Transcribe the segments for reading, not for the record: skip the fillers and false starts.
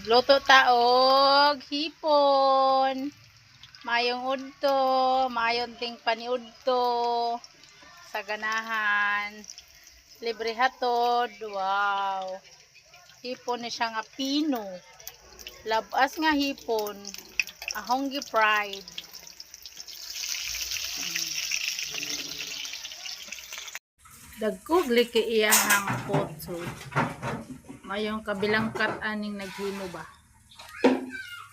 Magluto taog hipon. Mayong udto, mayong ting paniudto sa ganahan. Libre hatod. Wow. Hipon ni siya nga pino. Labas nga hipon. Ahong gi-fried. Dagkog liki iyahang potso. Mayong kabilang kat aning naghimo ba.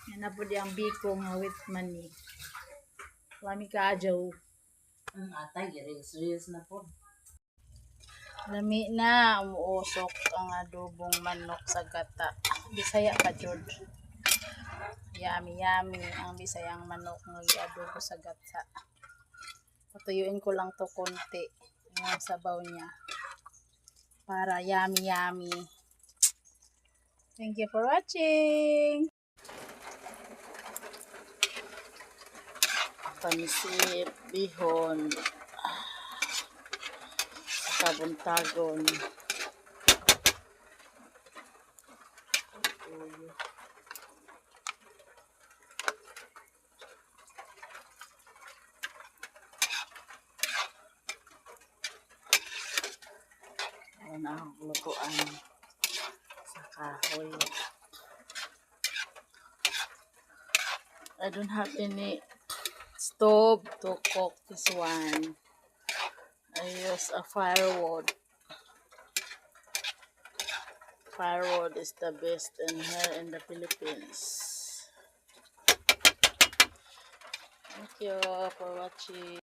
Yan na po di ang biko nga with mani. Lami ka adyaw. Ang atay, reels na po. Lami na umuusok ang adobong manok sa gata. Bisaya pa jud. Yummy yummy ang bisayang manok nga adobo sa gata. Patuyuin ko lang to konti yung sabaw niya para yummy yummy. Thank you for watching. Pansit, bihon, sabuntagon. Ayan ang lutuan sa kahoy. I don't have any stove to cook this one. I use a firewood. Firewood is the best in here in the Philippines. Thank you for watching.